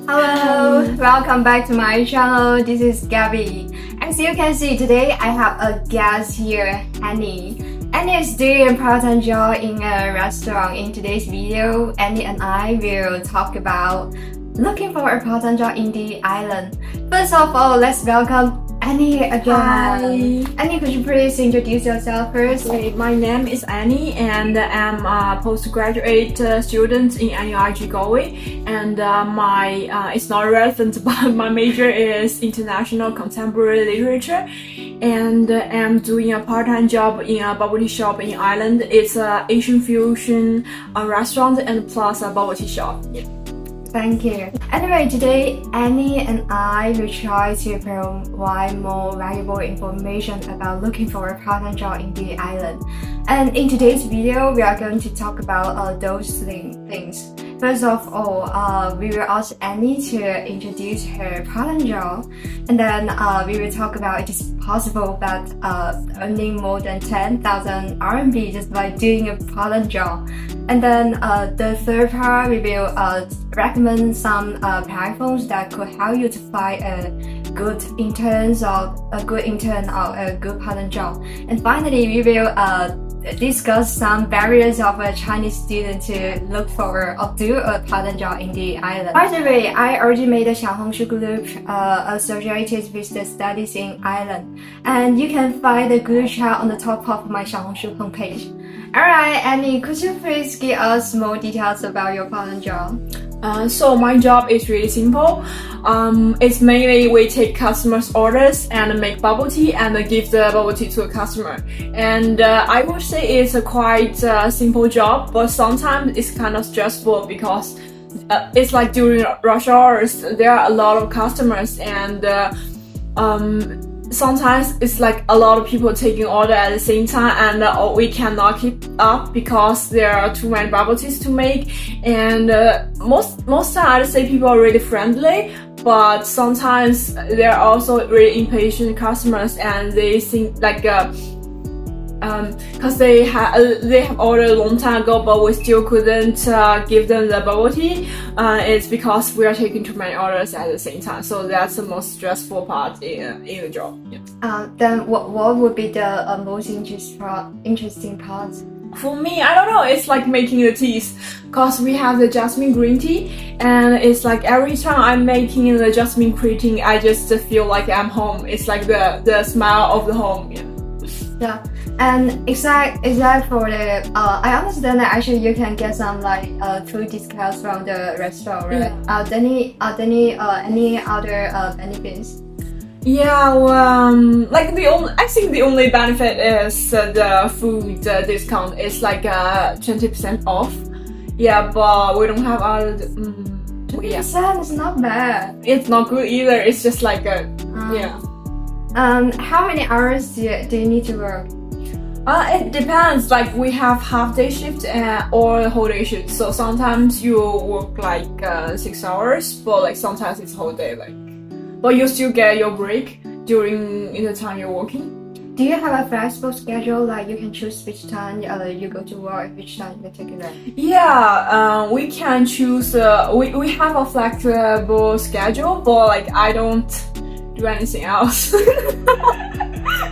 Hello, welcome back to my channel. This is Gabby. As you can see, today I have a guest here, Annie. Annie is doing a part-time job in a restaurant. In today's video, Annie and I will talk about looking for a part-time job in the island. First of all, let's welcome Annie again. Hi. Annie, could you please introduce yourself first? Okay, my name is Annie and I'm a postgraduate student in NUIG Galway, and it's not relevant, but my major is international contemporary literature, and I'm doing a part-time job in a bubble tea shop in Ireland. It's a Asian fusion restaurant and plus a bubble tea shop. Yeah. Thank you. Anyway, today Annie and I will try to provide more valuable information about looking for a part-time job in the island. And in today's video, we are going to talk about those things. First of all, we will ask Annie to introduce her part-time job, and then we will talk about it is possible that earning more than 10,000 RMB just by doing a part-time job. And then the third part, we will recommend some platforms that could help you to find a good intern or a good part-time job. And finally, we will discuss some barriers of a Chinese student to look for or do a part-time job in the island. By the way, I already made a Xiaohongshu group associated with the studies in Ireland, and you can find the group chat on the top of my Xiaohongshu homepage. Alright, Annie, could you please give us more details about your part-time job? So my job is really simple. It's mainly we take customers' orders and make bubble tea and give the bubble tea to a customer. And I would say it's a quite simple job, but sometimes it's kind of stressful because it's like during rush hours there are a lot of customers, and sometimes it's like a lot of people taking order at the same time, and we cannot keep up because there are too many bubble teas to make. And most time I'd say people are really friendly, but sometimes there are also really impatient customers, and they think like because they have ordered a long time ago, but we still couldn't give them the bubble tea. It's because we are taking too many orders at the same time, so that's the most stressful part in the job. Yeah. Then what would be the most interesting part? For me, I don't know, it's like making the teas, because we have the jasmine green tea, and it's like every time I'm making the jasmine green tea, I just feel like I'm home. It's like the smile of the home. Yeah. And exact for the I understand that actually you can get some like food discounts from the restaurant, right? Yeah. Any other benefits? Yeah, like I think the only benefit is the food discount. It's like 20% off. Yeah, but we don't have other. 20% is not bad. It's not good either. It's just like yeah. How many hours do you need to work? It depends. Like we have half-day shift or whole day shift. So sometimes you work like 6 hours, but like sometimes it's whole day. But you still get your break during the time you're working. Do you have a flexible schedule? Like you can choose which time you go to work, which time you take a break? Yeah, we can choose. We have a flexible schedule, but like I don't do anything else.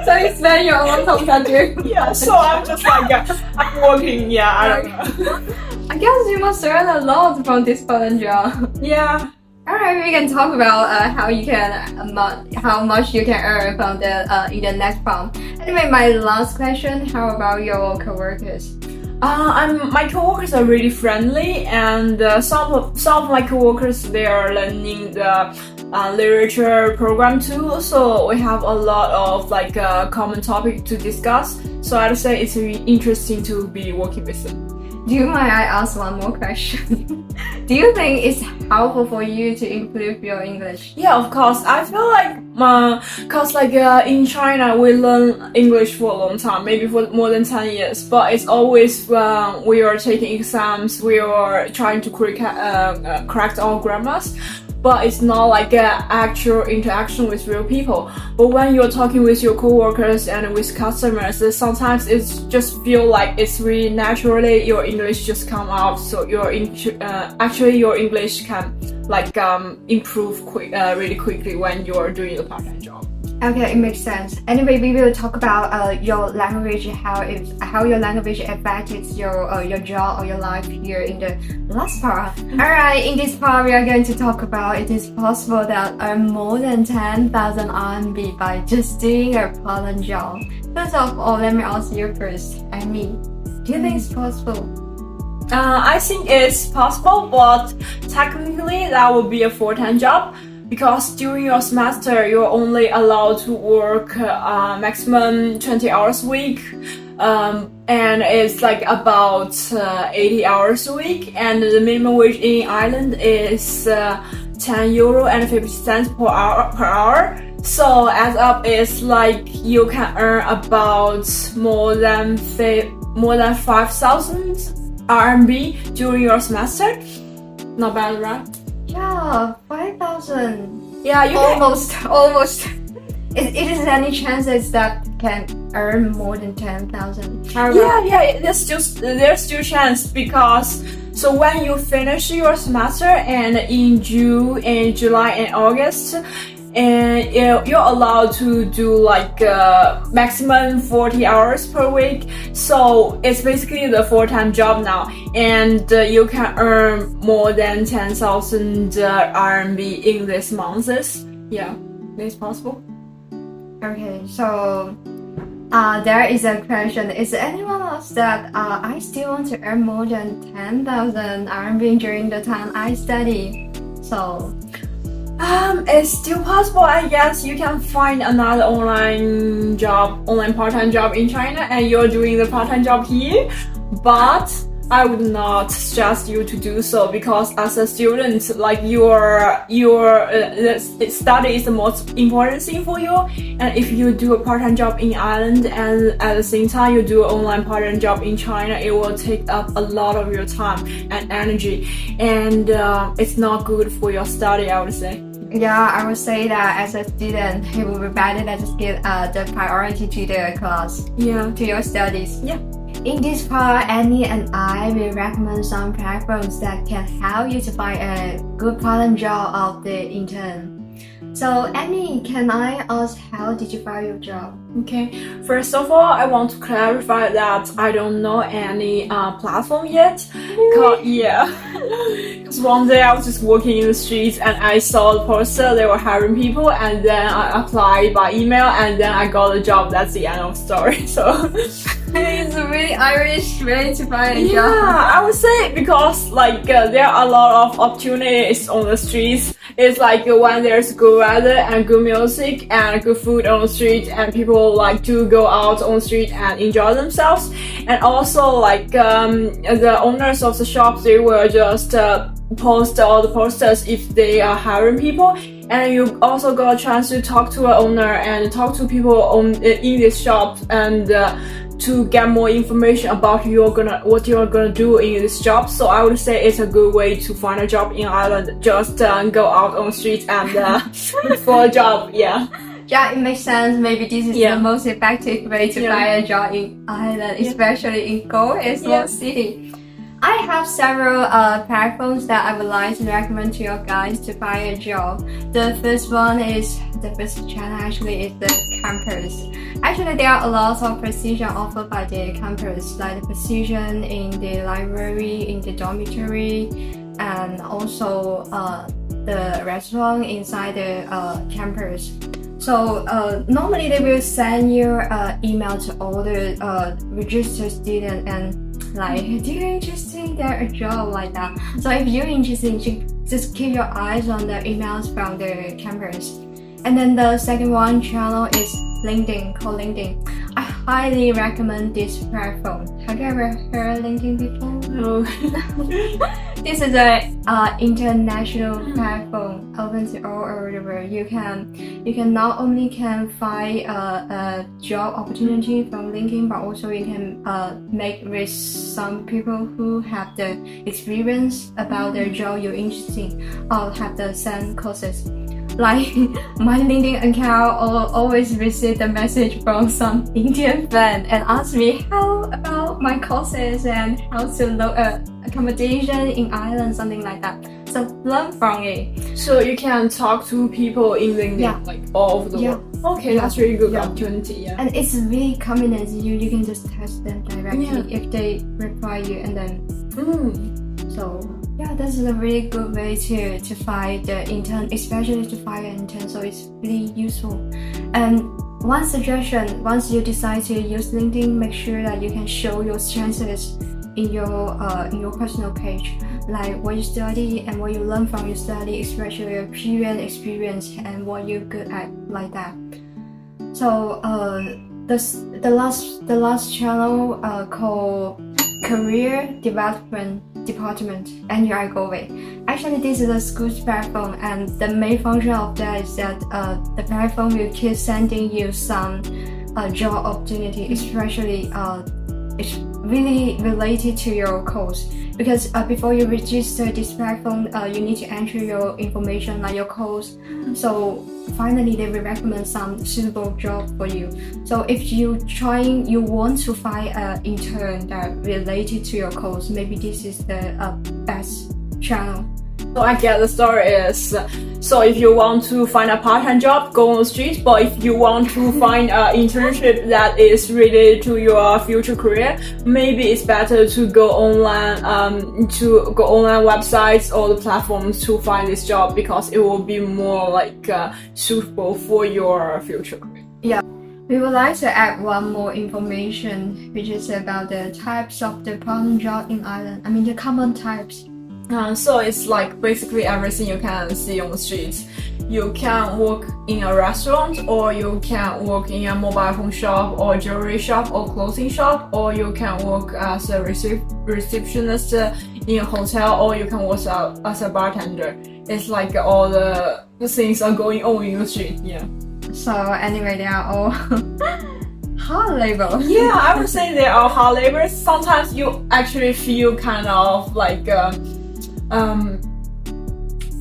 So you spend your own time schedule? Yeah, so I'm just like I'm working. Yeah, I don't know. I guess you must learn a lot from this part-time job. Yeah. Alright, we can talk about how much you can earn from the in the next round. Anyway, my last question: how about your coworkers? My coworkers are really friendly, and some of my coworkers, they are learning the literature program too. So we have a lot of like common topic to discuss. So I'd say it's really interesting to be working with them. Do you mind I ask one more question? Do you think it's helpful for you to improve your English? Yeah, of course. I feel like cause like in China we learn English for a long time, maybe for more than 10 years. But it's always we are taking exams, we are trying to correct our grammars. but it's not like an actual interaction with real people. But when you're talking with your coworkers and with customers, sometimes it's just feel like it's really naturally your English just come out. So actually your English can like improve really quickly when you're doing a part-time job. Okay, it makes sense. Anyway, we will talk about your language, how your language affected your job or your life here in the last part. Alright, in this part we are going to talk about it is possible that earn more than 10,000 RMB by just doing a part-time job. First of all, let me ask you first, Amy, do you think it's possible? I think it's possible, but technically that would be a full-time job. Because during your semester, you're only allowed to work maximum 20 hours a week, and it's like about 80 hours a week, and the minimum wage in Ireland is €10.50 per hour. So as up, it's like you can earn about more than 5,000 RMB during your semester. Not bad, right? Yeah, 5,000. Yeah, you almost. Is any chances that can earn more than 10,000? Yeah. There's still chance because so when you finish your semester and in June and July and August, and you're allowed to do like maximum 40 hours per week. So it's basically the full-time job now, and you can earn more than 10,000 RMB in these months. Yeah, it's possible. Okay, so there is a question. Is anyone else that I still want to earn more than 10,000 RMB during the time I study? So it's still possible. I guess you can find another online part-time job in China, and you're doing the part-time job here. But I would not suggest you to do so because as a student, like your study is the most important thing for you. And if you do a part-time job in Ireland and at the same time you do an online part-time job in China, it will take up a lot of your time and energy, and it's not good for your study, I would say. Yeah, I would say that as a student, it would be better that just give the priority to the class. Yeah. To your studies. Yeah. In this part, Annie and I will recommend some platforms that can help you to find a good part-time job of the intern. So Annie, can I ask how did you find your job? Okay, first of all, I want to clarify that I don't know any platform yet. Because one day I was just walking in the streets and I saw the poster, they were hiring people, and then I applied by email and then I got a job. That's the end of the story. So it's a really Irish way to find a job. Yeah, I would say because like there are a lot of opportunities on the streets. It's like when there's good weather and good music and good food on the street, and people like to go out on the street and enjoy themselves. And also like the owners of the shops, they will just post all the posters if they are hiring people. And you also got a chance to talk to an owner and talk to people in this shop and to get more information about what you're gonna do in this job. So I would say it's a good way to find a job in Ireland. Just go out on the street and look for a job. Yeah, it makes sense. Maybe this is the most effective way to find a job in Ireland, especially in Go, a small city. I have several platforms that I would like to recommend to you guys to find a job. The first channel actually is the campus. Actually, there are a lot of positions offered by the campus, like the position in the library, in the dormitory, and also the restaurant inside the campus. So normally they will send you email to all the registered students and like, do you interested in a job like that? So if you're interested, just keep your eyes on the emails from the campus. And then the second channel is LinkedIn, called LinkedIn. I highly recommend this platform. Have you ever heard LinkedIn before? No. This is a international platform open to all over the world. You can not only can find a job opportunity from LinkedIn, but also you can make with some people who have the experience about their job you're interested in or have the same courses. Like my LinkedIn account always receive the message from some Indian friend and ask me how about my courses and how to look at accommodation in Ireland, something like that. So learn from it. So you can talk to people in LinkedIn, Yeah. like all over the Yeah. world. Okay, that's really good opportunity. Yeah. And it's really convenient. You can just text them directly if they reply you, and then so yeah, this is a really good way to find the intern, especially to find an intern. So it's really useful. And one suggestion: once you decide to use LinkedIn, make sure that you can show your strengths in your personal page, like what you study and what you learn from your study, especially your previous experience and what you're good at, like that. So the last channel called Career Development Department and you are going. Actually, this is a school platform, and the main function of that is that the platform will keep sending you some job opportunity, especially it's really related to your course. Because before you register this platform, you need to enter your information like your course. So finally, they will recommend some suitable job for you. So if you want to find an intern that related to your course, maybe this is the best channel. So I get the story is, so if you want to find a part-time job, go on the street. But if you want to find an internship that is related to your future career, maybe it's better to go online, websites or the platforms to find this job, because it will be more like suitable for your future career. Yeah. We would like to add one more information, which is about the types of the part-time job in Ireland. I mean the common types. So it's like basically everything you can see on the streets. You can work in a restaurant, or you can work in a mobile phone shop, or jewelry shop, or clothing shop, or you can work as a receptionist in a hotel, or you can work as a bartender. It's like all the things are going on in the street. Yeah. So anyway, they are all hard labor. Yeah, I would say they are hard labor. Sometimes you actually feel kind of like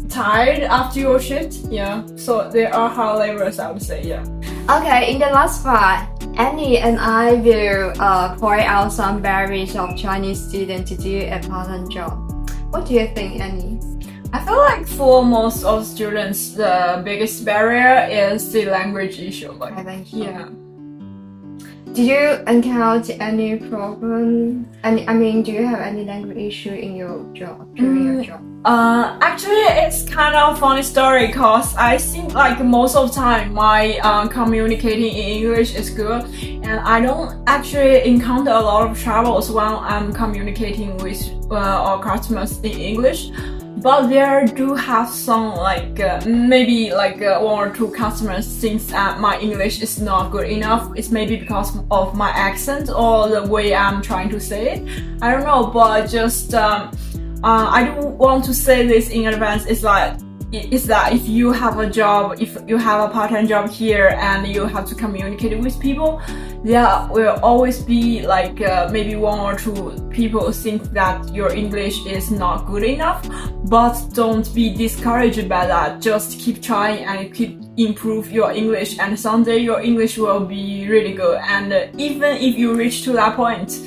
tired after your shift. Yeah, so they are hard laborers, I would say. Yeah. Okay, in the last part, Annie and I will point out some barriers of Chinese students to do a part-time job. What do you think, Annie? I feel like for most of students, the biggest barrier is the language issue. Like, I think so. Yeah. Did you encounter any problem? Do you have any language issue in your job, during your job? Actually, it's kind of funny story, because I think like most of the time my communicating in English is good, and I don't actually encounter a lot of troubles when I'm communicating with our customers in English. But there do have some maybe one or two customers think that my English is not good enough. It's maybe because of my accent or the way I'm trying to say it. I don't know, but just I do want to say this in advance. Is that if you have a job, if you have a part-time job here and you have to communicate with people, there will always be maybe one or two people think that your English is not good enough. But don't be discouraged by that. Just keep trying and keep improve your English, and someday your English will be really good. And even if you reach to that point,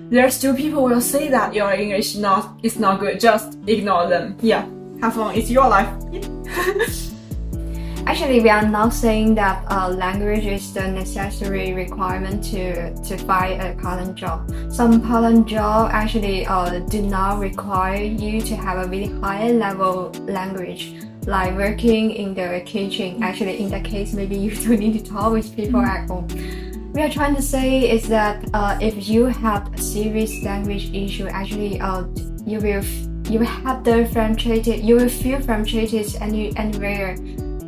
there are still people will say that your English is not good. Just ignore them. Yeah. Have fun, it's your life. Actually, we are not saying that language is the necessary requirement to find a part-time job. Some part-time jobs actually do not require you to have a really high level language, like working in the kitchen. Actually, in that case, maybe you don't need to talk with people at home. We are trying to say is that if you have a serious language issue, actually you will have the frustrated. You will feel frustrated anywhere,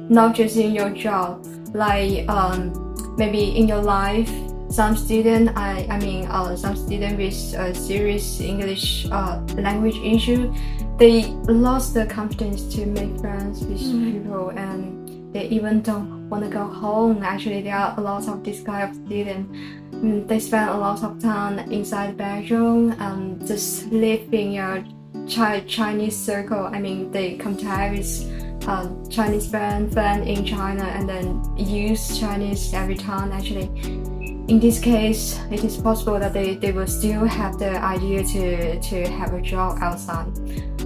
not just in your job. Like maybe in your life, some student, some student with a serious English language issue, they lost the confidence to make friends with people, and they even don't want to go home. Actually, there are a lot of this kind of student. They spend a lot of time inside the bedroom, just living your Chinese circle. They contact with Chinese friend in China and then use Chinese every time. Actually, in this case, it is possible that they will still have the idea to have a job outside.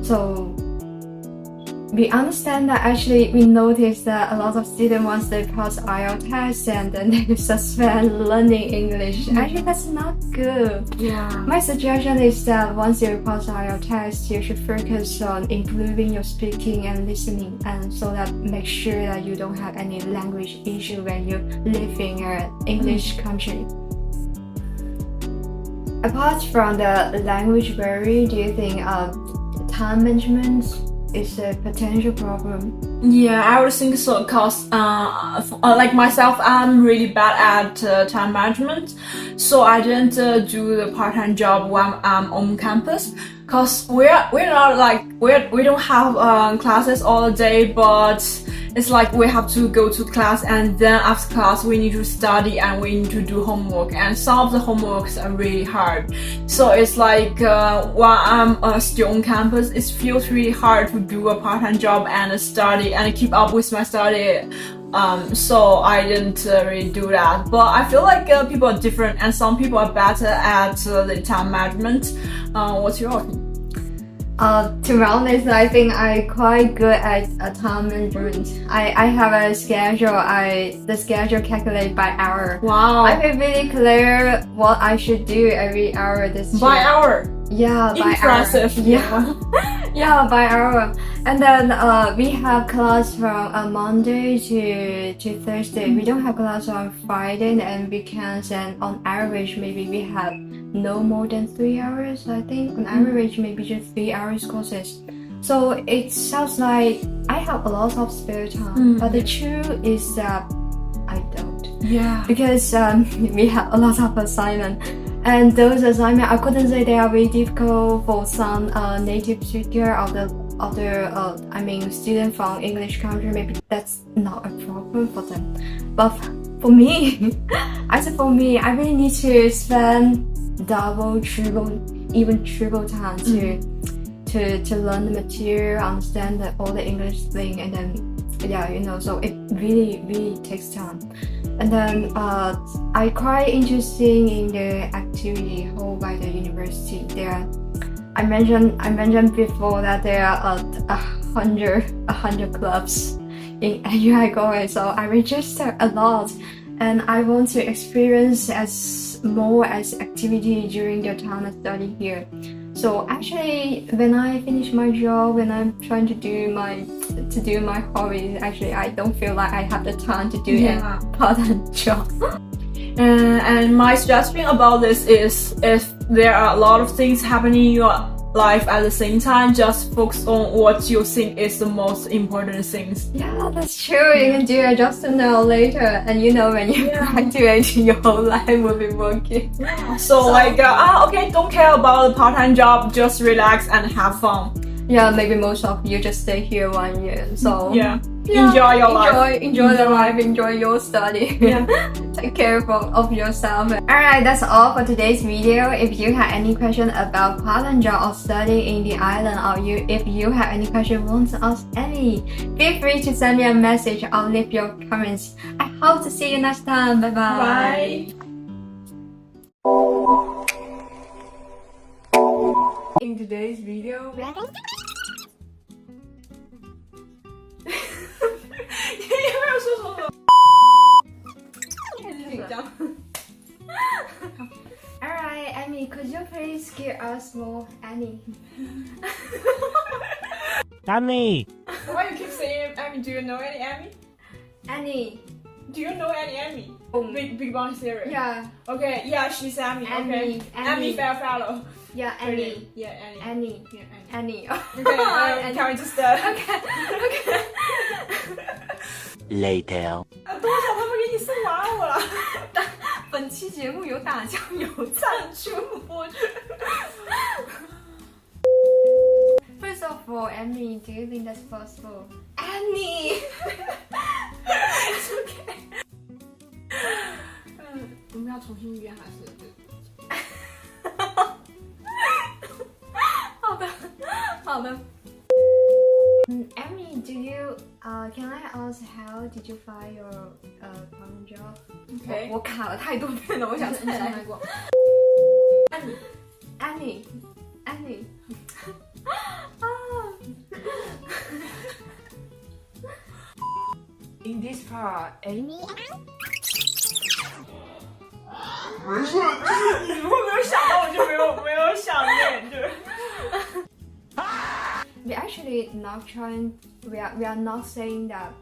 So we understand that actually we noticed that a lot of students once they pass IELTS test and then they suspend learning English. Actually, that's not good. Yeah. My suggestion is that once you pass IELTS test, you should focus on improving your speaking and listening, and so that make sure that you don't have any language issue when you live in an English country. Apart from the language barrier, do you think time management is a potential problem? Yeah, I would think so, because like myself, I'm really bad at time management, so I didn't do the part-time job when I'm on campus, because we're not like we don't have classes all day, but it's like we have to go to class, and then after class we need to study and we need to do homework, and some of the homeworks are really hard. So it's like while I'm still on campus, it feels really hard to do a part-time job and study and keep up with my study. So I didn't really do that. But I feel like people are different, and some people are better at the time management. What's your opinion? To be honest, I think I'm quite good at time management. I have a schedule. The schedule calculated by hour. Wow. I feel really clear what I should do every hour this year. By hour? Yeah, by Impressive. hour. Yeah. Yeah, by hour. And then we have class from Monday to Thursday. We don't have class on Friday and weekends, and on average maybe we have no more than 3 hours. I think on average maybe just 3 hours courses. So it sounds like I have a lot of spare time, but the truth is that I don't. Yeah. Because we have a lot of assignment, and those assignments I couldn't say they are very difficult for some native speaker of the student from English country. Maybe that's not a problem for them, but for me, I really need to spend double, triple, even triple time to learn the material, understand all the English thing, and then so it really takes time. And then I quite interested in the activity held by the university. I mentioned before that there are 100 clubs in NUI Galway, so I registered a lot, and I want to experience as more as activity during the time I study here. So actually, when I finish my job, when I'm trying to do my hobbies, actually I don't feel like I have the time to do a part-time job. And my suggestion about this is, if there are a lot of things happening in your life at the same time, just focus on what you think is the most important things. Yeah, that's true. You can do it just now later, and when you graduate, your whole life will be working. So okay, don't care about the part-time job, just relax and have fun. Yeah, maybe most of you just stay here 1 year, so enjoy your life. Enjoy the life, enjoy your study. Take care of yourself. Alright, that's all for today's video. If you have any question about part-time job or studying in the island, or if you have any question you want to ask Annie, feel free to send me a message or leave your comments. I hope to see you next time. Bye bye. Bye. In today's video, Alright, Amy, could you please give us more Annie? Annie! why you keep saying Amy? Do you know any Amy? Annie. Do you know any Amy? Big Bang Theory. Yeah. Okay, yeah, she's Amy. Annie. Okay. Amy Fairfellow. Yeah, Annie. Yeah, Annie. Annie. Yeah, Annie. Annie. Okay, can we just Okay. Later. 多少他们给你送完我了。本期节目有打酱油赞助。First of all, Annie, do you think that's possible? Annie! It's okay. 我们要重新约还是？好的。Emily, can I ask how did you find your part-time job? Okay. 我卡了太多遍了，我想再来过。Annie. In this part, Amy. 没事，就是你如果没有想到，我就没有想念，就是。We actually not trying. We are not saying that.